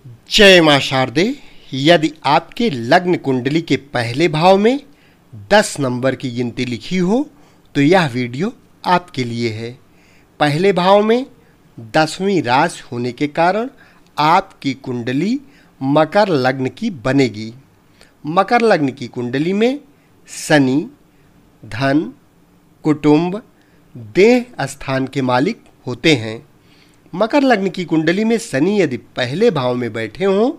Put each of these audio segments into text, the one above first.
जय मां शारदे। यदि आपके लग्न कुंडली के पहले भाव में 10 नंबर की गिनती लिखी हो तो यह वीडियो आपके लिए है। पहले भाव में 10वीं राशि होने के कारण आपकी कुंडली मकर लग्न की बनेगी। मकर लग्न की कुंडली में शनि धन, कुटुंब, देह स्थान के मालिक होते हैं। मकर लग्न की कुंडली में शनि यदि पहले भाव में बैठे हों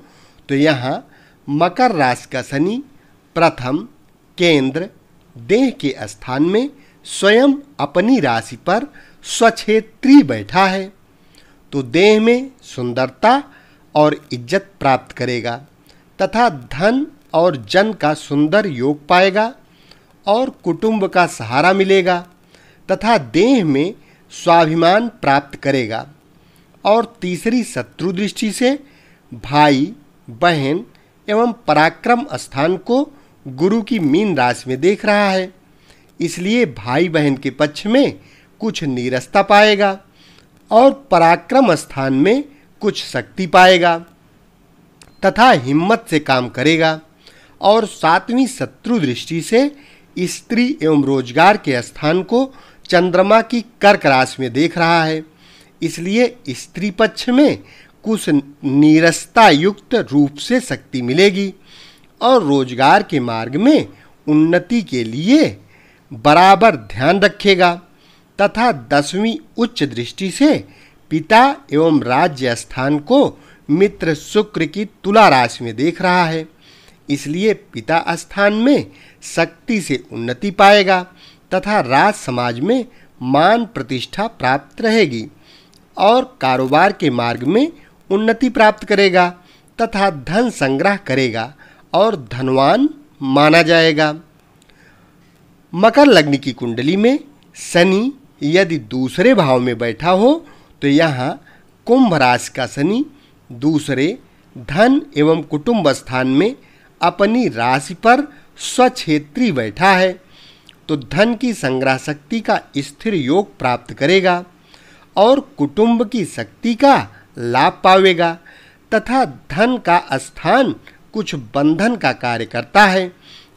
तो यहाँ मकर राशि का शनि प्रथम केंद्र देह के स्थान में स्वयं अपनी राशि पर स्वक्षेत्री बैठा है तो देह में सुंदरता और इज्जत प्राप्त करेगा तथा धन और जन का सुंदर योग पाएगा और कुटुंब का सहारा मिलेगा तथा देह में स्वाभिमान प्राप्त करेगा। और तीसरी शत्रु दृष्टि से भाई बहन एवं पराक्रम स्थान को गुरु की मीन राशि में देख रहा है, इसलिए भाई बहन के पक्ष में कुछ नीरसता पाएगा और पराक्रम स्थान में कुछ शक्ति पाएगा तथा हिम्मत से काम करेगा। और 7वीं शत्रु दृष्टि से स्त्री एवं रोजगार के स्थान को चंद्रमा की कर्क राशि में देख रहा है, इसलिए स्त्री पक्ष में कुछ नीरसता युक्त रूप से शक्ति मिलेगी और रोजगार के मार्ग में उन्नति के लिए बराबर ध्यान रखेगा। तथा 10वीं उच्च दृष्टि से पिता एवं राज्य स्थान को मित्र शुक्र की तुला राशि में देख रहा है, इसलिए पिता स्थान में शक्ति से उन्नति पाएगा तथा राज समाज में मान प्रतिष्ठा प्राप्त रहेगी और कारोबार के मार्ग में उन्नति प्राप्त करेगा तथा धन संग्रह करेगा और धनवान माना जाएगा। मकर लग्न की कुंडली में शनि यदि दूसरे भाव में बैठा हो तो यहाँ कुंभ राशि का शनि दूसरे धन एवं कुटुंब स्थान में अपनी राशि पर स्वक्षेत्री बैठा है तो धन की संग्रह शक्ति का स्थिर योग प्राप्त करेगा और कुटुंब की शक्ति का लाभ पावेगा तथा धन का स्थान कुछ बंधन का कार्य करता है,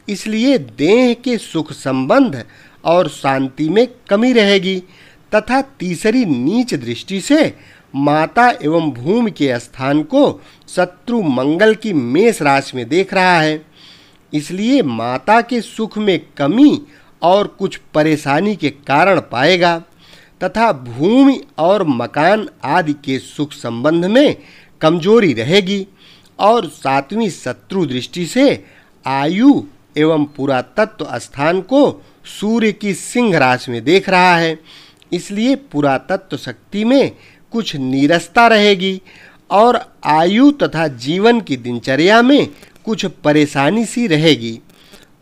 इसलिए देह के सुख संबंध और शांति में कमी रहेगी। तथा तीसरी नीच दृष्टि से माता एवं भूमि के स्थान को शत्रु मंगल की मेष राशि में देख रहा है, इसलिए माता के सुख में कमी और कुछ परेशानी के कारण पाएगा तथा भूमि और मकान आदि के सुख संबंध में कमजोरी रहेगी। और 7वीं शत्रु दृष्टि से आयु एवं पुरातत्व स्थान को सूर्य की सिंह राशि में देख रहा है, इसलिए पुरातत्व शक्ति में कुछ नीरसता रहेगी और आयु तथा जीवन की दिनचर्या में कुछ परेशानी सी रहेगी।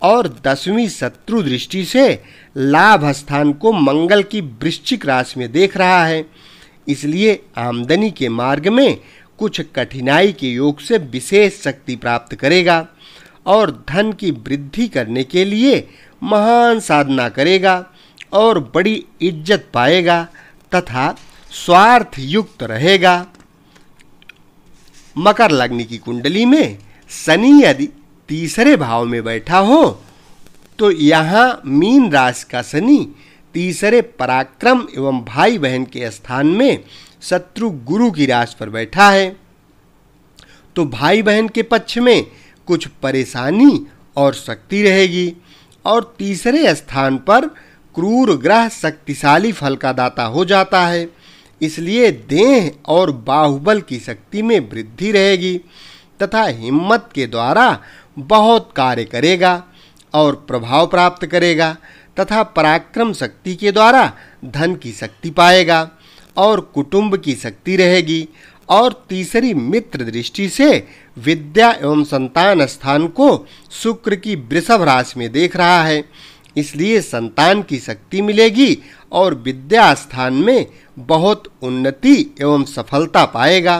और 10वीं शत्रु दृष्टि से लाभ स्थान को मंगल की वृश्चिक राशि में देख रहा है, इसलिए आमदनी के मार्ग में कुछ कठिनाई के योग से विशेष शक्ति प्राप्त करेगा और धन की वृद्धि करने के लिए महान साधना करेगा और बड़ी इज्जत पाएगा तथा स्वार्थ युक्त रहेगा। मकर लग्न की कुंडली में शनि यदि तीसरे भाव में बैठा हो तो यहाँ मीन राशि का शनि तीसरे पराक्रम एवं भाई बहन के स्थान में शत्रु गुरु की राशि पर बैठा है तो भाई बहन के पक्ष में कुछ परेशानी और शक्ति रहेगी। और तीसरे स्थान पर क्रूर ग्रह शक्तिशाली फल का दाता हो जाता है, इसलिए देह और बाहुबल की शक्ति में वृद्धि रहेगी तथा हिम्मत के द्वारा बहुत कार्य करेगा और प्रभाव प्राप्त करेगा तथा पराक्रम शक्ति के द्वारा धन की शक्ति पाएगा और कुटुंब की शक्ति रहेगी। और तीसरी मित्र दृष्टि से विद्या एवं संतान स्थान को शुक्र की वृषभ राशि में देख रहा है, इसलिए संतान की शक्ति मिलेगी और विद्या स्थान में बहुत उन्नति एवं सफलता पाएगा।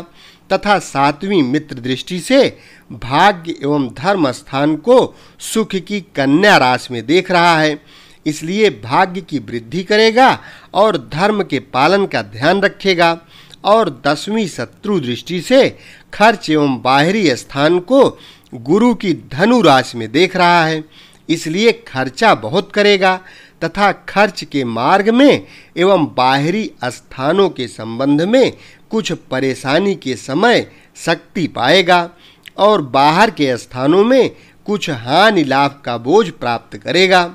तथा 7वीं मित्र दृष्टि से भाग्य एवं धर्म स्थान को सुख की कन्या राशि में देख रहा है, इसलिए भाग्य की वृद्धि करेगा और धर्म के पालन का ध्यान रखेगा और 10वीं शत्रु दृष्टि से खर्च एवं बाहरी स्थान को गुरु की धनु राशि में देख रहा है, इसलिए खर्चा बहुत करेगा तथा खर्च के मार्ग में एवं बाहरी स्थानों के संबंध में कुछ परेशानी के समय शक्ति पाएगा और बाहर के स्थानों में कुछ हानि लाभ का बोझ प्राप्त करेगा।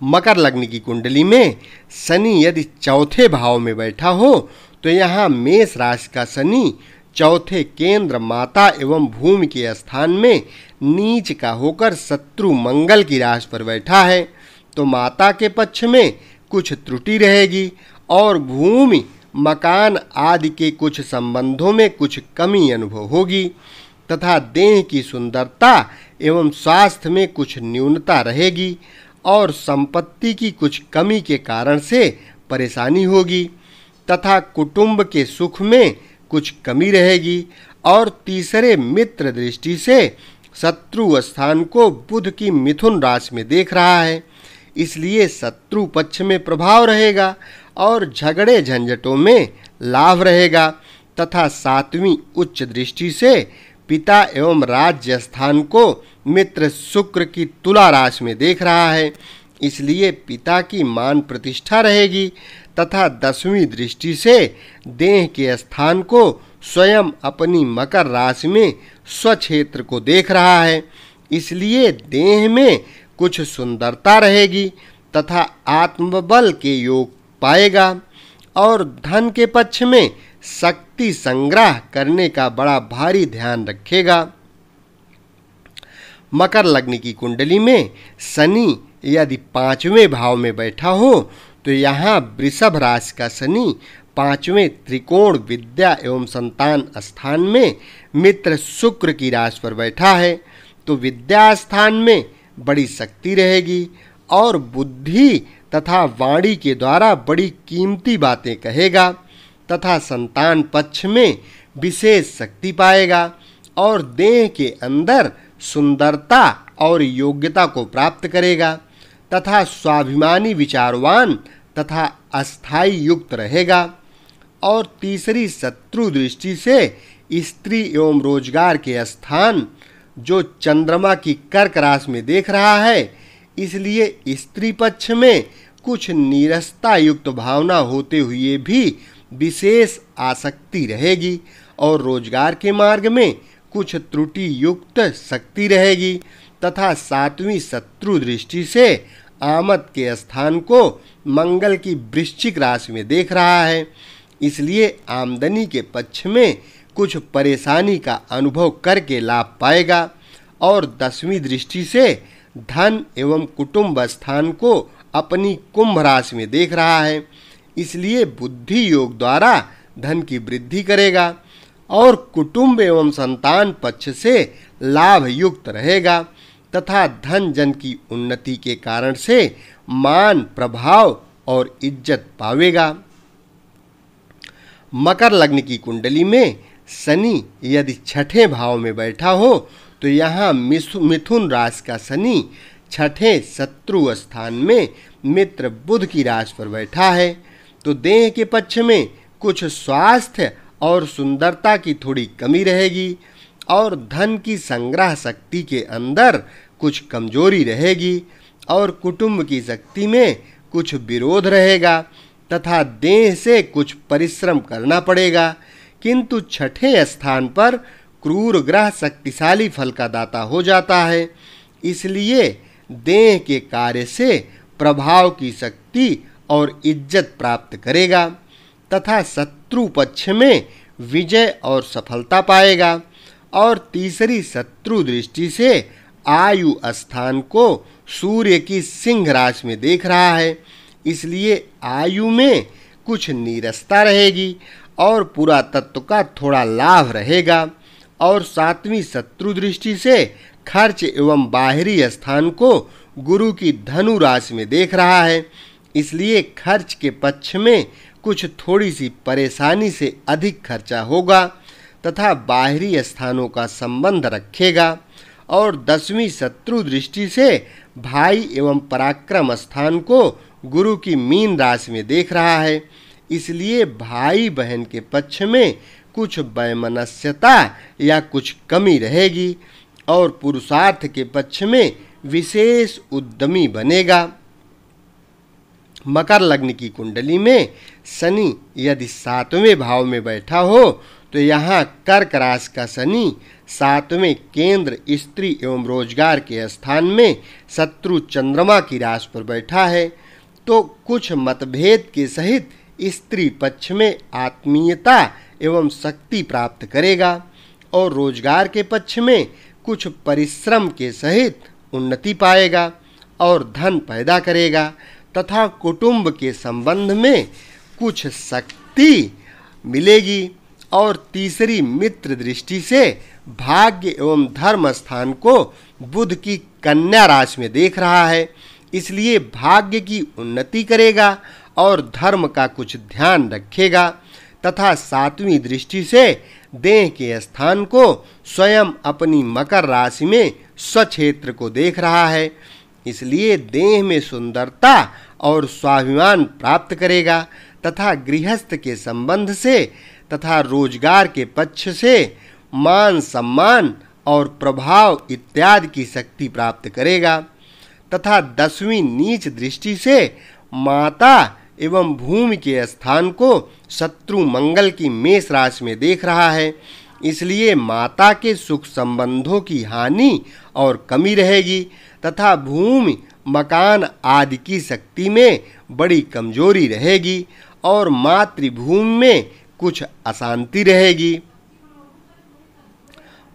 मकर लग्न की कुंडली में शनि यदि चौथे भाव में बैठा हो तो यहाँ मेष राशि का शनि चौथे केंद्र माता एवं भूमि के स्थान में नीच का होकर शत्रु मंगल की राशि पर बैठा है, तो माता के पक्ष में कुछ त्रुटि रहेगी और भूमि मकान आदि के कुछ संबंधों में कुछ कमी अनुभव होगी तथा देह की सुंदरता एवं स्वास्थ्य में कुछ न्यूनता रहेगी और संपत्ति की कुछ कमी के कारण से परेशानी होगी तथा कुटुंब के सुख में कुछ कमी रहेगी और तीसरे मित्र दृष्टि से शत्रु स्थान को बुध की मिथुन राशि में देख रहा है, इसलिए शत्रु पक्ष में प्रभाव रहेगा और झगड़े झंझटों में लाभ रहेगा तथा 7वीं उच्च दृष्टि से पिता एवं राज्य स्थान को मित्र शुक्र की तुला राशि में देख रहा है, इसलिए पिता की मान प्रतिष्ठा रहेगी तथा 10वीं दृष्टि से देह के स्थान को स्वयं अपनी मकर राशि में स्वक्षेत्र को देख रहा है, इसलिए देह में कुछ सुंदरता रहेगी तथा आत्मबल के योग पाएगा और धन के पक्ष में शक्ति संग्रह करने का बड़ा भारी ध्यान रखेगा। मकर लग्न की कुंडली में शनि यदि 5वें भाव में बैठा हो तो यहाँ वृषभ राशि का शनि 5वें त्रिकोण विद्या एवं संतान स्थान में मित्र शुक्र की राशि पर बैठा है, तो विद्या स्थान में बड़ी शक्ति रहेगी और बुद्धि तथा वाणी के द्वारा बड़ी कीमती बातें कहेगा तथा संतान पक्ष में विशेष शक्ति पाएगा और देह के अंदर सुंदरता और योग्यता को प्राप्त करेगा तथा स्वाभिमानी विचारवान तथा अस्थाई युक्त रहेगा और तीसरी शत्रु दृष्टि से स्त्री एवं रोजगार के स्थान जो चंद्रमा की कर्क राशि में देख रहा है, इसलिए स्त्री पक्ष में कुछ नीरसता युक्त भावना होते हुए भी विशेष आसक्ति रहेगी और रोजगार के मार्ग में कुछ त्रुटि युक्त शक्ति रहेगी तथा 7वीं शत्रु दृष्टि से आमद के स्थान को मंगल की वृश्चिक राशि में देख रहा है, इसलिए आमदनी के पक्ष में कुछ परेशानी का अनुभव करके लाभ पाएगा और 10वीं दृष्टि से धन एवं कुटुंब स्थान को अपनी कुंभ राशि में देख रहा है, इसलिए बुद्धि योग द्वारा धन की वृद्धि करेगा और कुटुंब एवं संतान पक्ष से लाभ युक्त रहेगा तथा धन जन की उन्नति के कारण से मान प्रभाव और इज्जत पावेगा। मकर लग्न की कुंडली में शनि यदि 6ठे भाव में बैठा हो तो यहाँ मिथुन राशि का शनि 6ठे शत्रु स्थान में मित्र बुध की राशि पर बैठा है, तो देह के पक्ष में कुछ स्वास्थ्य और सुंदरता की थोड़ी कमी रहेगी और धन की संग्रह शक्ति के अंदर कुछ कमजोरी रहेगी और कुटुंब की शक्ति में कुछ विरोध रहेगा तथा देह से कुछ परिश्रम करना पड़ेगा, किंतु 6ठे स्थान पर क्रूर ग्रह शक्तिशाली फल का दाता हो जाता है, इसलिए देह के कार्य से प्रभाव की शक्ति और इज्जत प्राप्त करेगा तथा शत्रु पक्ष में विजय और सफलता पाएगा और तीसरी शत्रु दृष्टि से आयु स्थान को सूर्य की सिंह राशि में देख रहा है, इसलिए आयु में कुछ नीरसता रहेगी और पुरातत्व का थोड़ा लाभ रहेगा और 7वीं शत्रु दृष्टि से खर्च एवं बाहरी स्थान को गुरु की धनु राशि में देख रहा है, इसलिए खर्च के पक्ष में कुछ थोड़ी सी परेशानी से अधिक खर्चा होगा तथा बाहरी स्थानों का संबंध रखेगा और 10वीं शत्रु दृष्टि से भाई एवं पराक्रम स्थान को गुरु की मीन राशि में देख रहा है, इसलिए भाई बहन के पक्ष में कुछ वैमनस्यता या कुछ कमी रहेगी और पुरुषार्थ के पक्ष में विशेष उद्यमी बनेगा। मकर लग्न की कुंडली में शनि यदि 7वें भाव में बैठा हो तो यहाँ कर्क राशि का शनि 7वें केंद्र स्त्री एवं रोजगार के स्थान में शत्रु चंद्रमा की राशि पर बैठा है, तो कुछ मतभेद के सहित स्त्री पक्ष में आत्मीयता एवं शक्ति प्राप्त करेगा और रोजगार के पक्ष में कुछ परिश्रम के सहित उन्नति पाएगा और धन पैदा करेगा तथा कुटुंब के संबंध में कुछ शक्ति मिलेगी। और तीसरी मित्र दृष्टि से भाग्य एवं धर्म स्थान को बुध की कन्या राशि में देख रहा है, इसलिए भाग्य की उन्नति करेगा और धर्म का कुछ ध्यान रखेगा तथा 7वीं दृष्टि से देह के स्थान को स्वयं अपनी मकर राशि में स्वक्षेत्र को देख रहा है, इसलिए देह में सुंदरता और स्वाभिमान प्राप्त करेगा तथा गृहस्थ के संबंध से तथा रोजगार के पक्ष से मान सम्मान और प्रभाव इत्यादि की शक्ति प्राप्त करेगा तथा 10वीं नीच दृष्टि से माता एवं भूमि के स्थान को शत्रु मंगल की मेष राशि में देख रहा है, इसलिए माता के सुख संबंधों की हानि और कमी रहेगी तथा भूमि मकान आदि की शक्ति में बड़ी कमजोरी रहेगी और मातृभूमि में कुछ अशांति रहेगी।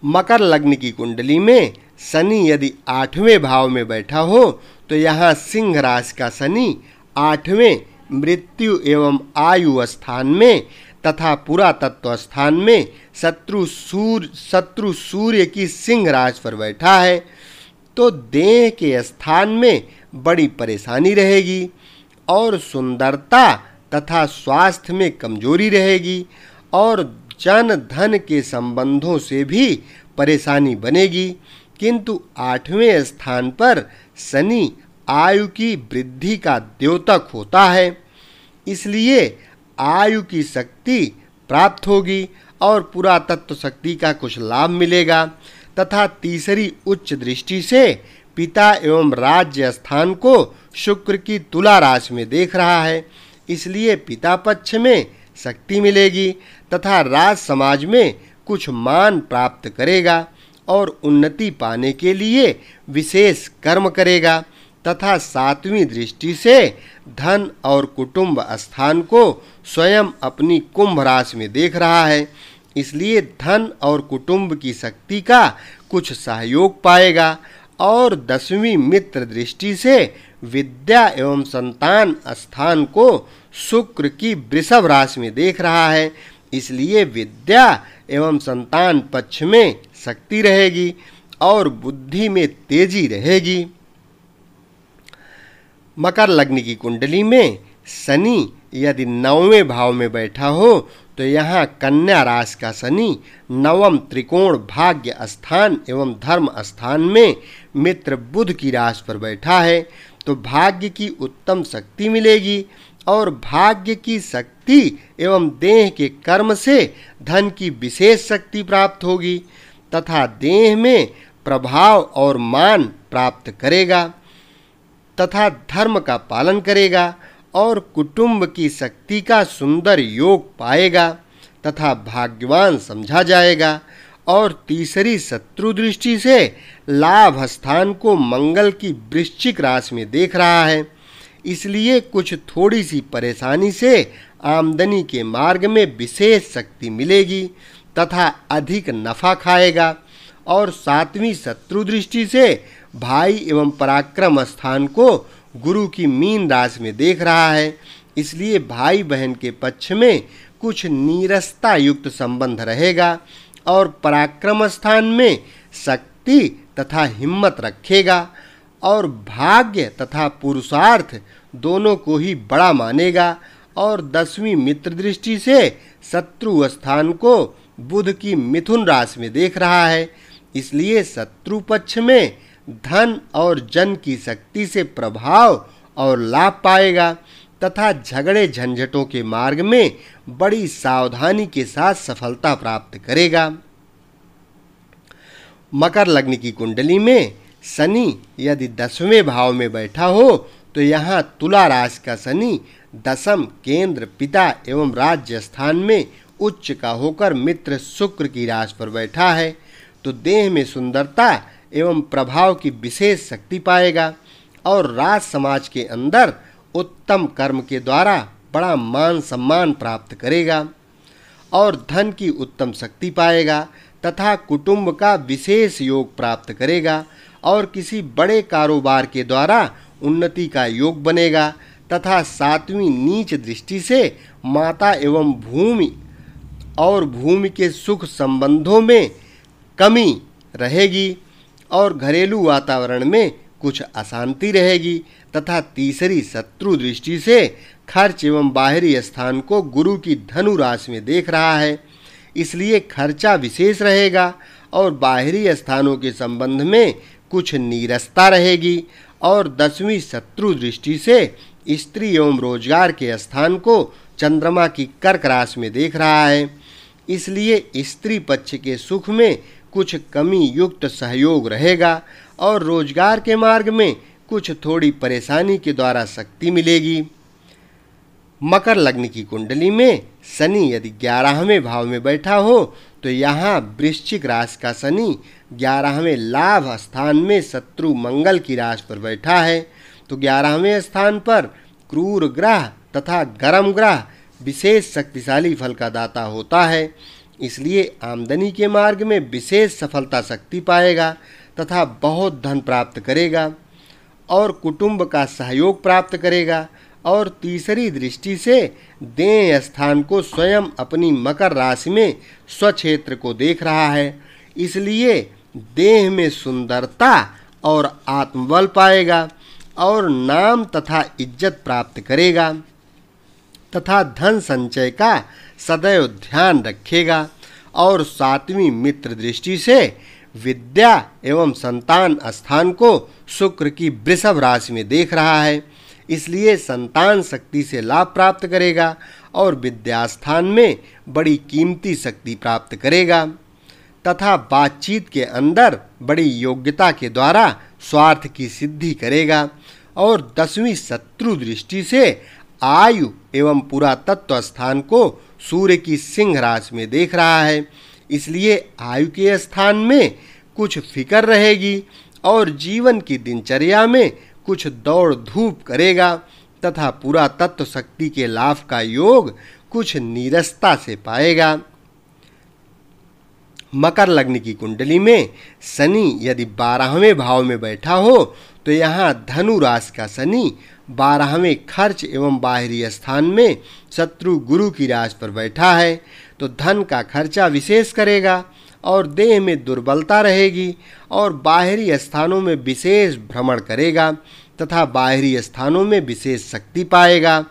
मकर लग्न की कुंडली में शनि यदि 8वें भाव में बैठा हो तो यहाँ सिंह राशि का शनि 8वें मृत्यु एवं आयु स्थान में तथा पुरातत्व स्थान में शत्रु सूर्य की सिंह राशि पर बैठा है, तो देह के स्थान में बड़ी परेशानी रहेगी और सुंदरता तथा स्वास्थ्य में कमजोरी रहेगी और जन धन के संबंधों से भी परेशानी बनेगी। किंतु 8वें स्थान पर शनि आयु की वृद्धि का द्योतक होता है, इसलिए आयु की शक्ति प्राप्त होगी और पुरातत्व शक्ति का कुछ लाभ मिलेगा तथा तीसरी उच्च दृष्टि से पिता एवं राज्य स्थान को शुक्र की तुला राशि में देख रहा है, इसलिए पिता पक्ष में शक्ति मिलेगी तथा राज समाज में कुछ मान प्राप्त करेगा और उन्नति पाने के लिए विशेष कर्म करेगा तथा 7वीं दृष्टि से धन और कुटुंब स्थान को स्वयं अपनी कुंभ राशि में देख रहा है, इसलिए धन और कुटुंब की शक्ति का कुछ सहयोग पाएगा और 10वीं मित्र दृष्टि से विद्या एवं संतान स्थान को शुक्र की वृषभ राशि में देख रहा है, इसलिए विद्या एवं संतान पक्ष में शक्ति रहेगी और बुद्धि में तेजी रहेगी। मकर लग्न की कुंडली में शनि यदि 9वें भाव में बैठा हो तो यहाँ कन्या राशि का शनि 9म त्रिकोण भाग्य स्थान एवं धर्म स्थान में मित्र बुध की राशि पर बैठा है, तो भाग्य की उत्तम शक्ति मिलेगी और भाग्य की शक्ति एवं देह के कर्म से धन की विशेष शक्ति प्राप्त होगी तथा देह में प्रभाव और मान प्राप्त करेगा तथा धर्म का पालन करेगा और कुटुंब की शक्ति का सुंदर योग पाएगा तथा भाग्यवान समझा जाएगा और तीसरी शत्रु दृष्टि से लाभ स्थान को मंगल की वृश्चिक राशि में देख रहा है, इसलिए कुछ थोड़ी सी परेशानी से आमदनी के मार्ग में विशेष शक्ति मिलेगी तथा अधिक नफा खाएगा और 7वीं शत्रु दृष्टि से भाई एवं पराक्रम स्थान को गुरु की मीन राशि में देख रहा है, इसलिए भाई बहन के पक्ष में कुछ नीरसता युक्त संबंध रहेगा और पराक्रम स्थान में शक्ति तथा हिम्मत रखेगा और भाग्य तथा पुरुषार्थ दोनों को ही बड़ा मानेगा और 10वीं मित्र दृष्टि से शत्रु स्थान को बुध की मिथुन राशि में देख रहा है, इसलिए शत्रु पक्ष में धन और जन की शक्ति से प्रभाव और लाभ पाएगा तथा झगड़े झंझटों के मार्ग में बड़ी सावधानी के साथ सफलता प्राप्त करेगा। मकर लग्न की कुंडली में शनि यदि 10वें भाव में बैठा हो तो यहाँ तुला राशि का शनि दशम केंद्र पिता एवं राज्य स्थान में उच्च का होकर मित्र शुक्र की राशि पर बैठा है तो देह में सुंदरता एवं प्रभाव की विशेष शक्ति पाएगा और राज समाज के अंदर उत्तम कर्म के द्वारा बड़ा मान सम्मान प्राप्त करेगा और धन की उत्तम शक्ति पाएगा तथा कुटुंब का विशेष योग प्राप्त करेगा और किसी बड़े कारोबार के द्वारा उन्नति का योग बनेगा तथा 7वीं नीच दृष्टि से माता एवं भूमि के सुख संबंधों में कमी रहेगी और घरेलू वातावरण में कुछ अशांति रहेगी तथा तीसरी शत्रु दृष्टि से खर्च एवं बाहरी स्थान को गुरु की धनु राशि में देख रहा है, इसलिए खर्चा विशेष रहेगा और बाहरी स्थानों के संबंध में कुछ नीरसता रहेगी और 10वीं शत्रु दृष्टि से स्त्री एवं रोजगार के स्थान को चंद्रमा की कर्क राशि में देख रहा है, इसलिए स्त्री पक्ष के सुख में कुछ कमी युक्त सहयोग रहेगा और रोजगार के मार्ग में कुछ थोड़ी परेशानी के द्वारा शक्ति मिलेगी। मकर लग्न की कुंडली में शनि यदि 11वें भाव में बैठा हो तो यहाँ वृश्चिक राशि का शनि 11वें लाभ स्थान में शत्रु मंगल की राशि पर बैठा है तो 11वें स्थान पर क्रूर ग्रह तथा गर्म ग्रह विशेष शक्तिशाली फल का दाता होता है, इसलिए आमदनी के मार्ग में विशेष सफलता शक्ति पाएगा तथा बहुत धन प्राप्त करेगा और कुटुंब का सहयोग प्राप्त करेगा और तीसरी दृष्टि से देह स्थान को स्वयं अपनी मकर राशि में स्वक्षेत्र को देख रहा है, इसलिए देह में सुंदरता और आत्मबल पाएगा और नाम तथा इज्जत प्राप्त करेगा तथा धन संचय का सदैव ध्यान रखेगा और 7वीं मित्र दृष्टि से विद्या एवं संतान स्थान को शुक्र की वृषभ राशि में देख रहा है, इसलिए संतान शक्ति से लाभ प्राप्त करेगा और विद्या स्थान में बड़ी कीमती शक्ति प्राप्त करेगा तथा बातचीत के अंदर बड़ी योग्यता के द्वारा स्वार्थ की सिद्धि करेगा और 10वीं शत्रु दृष्टि से आयु एवं पुरातत्व स्थान को सूर्य की सिंह राशि में देख रहा है, इसलिए आयु के स्थान में कुछ फिक्र रहेगी और जीवन की दिनचर्या में कुछ दौड़ धूप करेगा तथा पुरातत्व शक्ति के लाभ का योग कुछ नीरसता से पाएगा। मकर लग्न की कुंडली में शनि यदि 12वें भाव में बैठा हो तो यहाँ धनु राशि का शनि 12वें खर्च एवं बाहरी स्थान में शत्रु गुरु की राशि पर बैठा है तो धन का खर्चा विशेष करेगा और देह में दुर्बलता रहेगी और बाहरी स्थानों में विशेष भ्रमण करेगा तथा बाहरी स्थानों में विशेष शक्ति पाएगा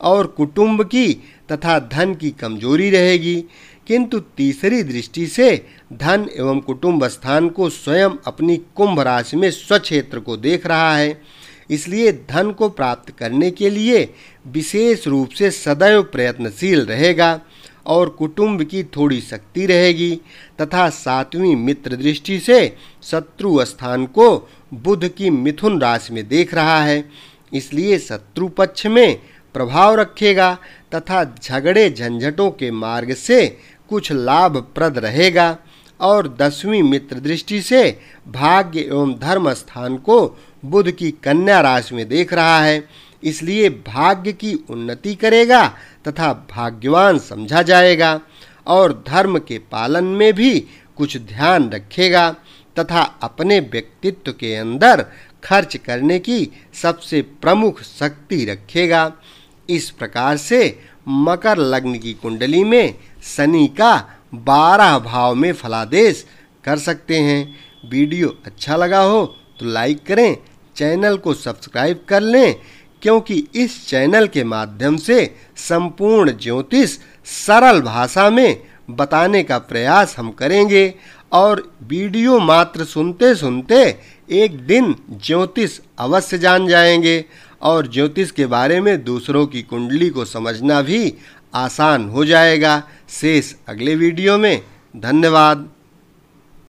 और कुटुंब की तथा धन की कमजोरी रहेगी, किंतु तीसरी दृष्टि से धन एवं कुटुंब स्थान को स्वयं अपनी कुंभ राशि में स्वक्षेत्र को देख रहा है, इसलिए धन को प्राप्त करने के लिए विशेष रूप से सदैव प्रयत्नशील रहेगा और कुटुंब की थोड़ी शक्ति रहेगी तथा 7वीं मित्र दृष्टि से शत्रु स्थान को बुध की मिथुन राशि में देख रहा है, इसलिए शत्रु पक्ष में प्रभाव रखेगा तथा झगड़े झंझटों के मार्ग से कुछ लाभप्रद रहेगा और 10वीं मित्र दृष्टि से भाग्य एवं धर्म स्थान को बुध की कन्या राशि में देख रहा है, इसलिए भाग्य की उन्नति करेगा तथा भाग्यवान समझा जाएगा और धर्म के पालन में भी कुछ ध्यान रखेगा तथा अपने व्यक्तित्व के अंदर खर्च करने की सबसे प्रमुख शक्ति रखेगा। इस प्रकार से मकर लग्न की कुंडली में शनि का 12 भाव में फलादेश कर सकते हैं। वीडियो अच्छा लगा हो तो लाइक करें, चैनल को सब्सक्राइब कर लें, क्योंकि इस चैनल के माध्यम से संपूर्ण ज्योतिष सरल भाषा में बताने का प्रयास हम करेंगे और वीडियो मात्र सुनते सुनते एक दिन ज्योतिष अवश्य जान जाएंगे और ज्योतिष के बारे में दूसरों की कुंडली को समझना भी आसान हो जाएगा। शेष अगले वीडियो में। धन्यवाद।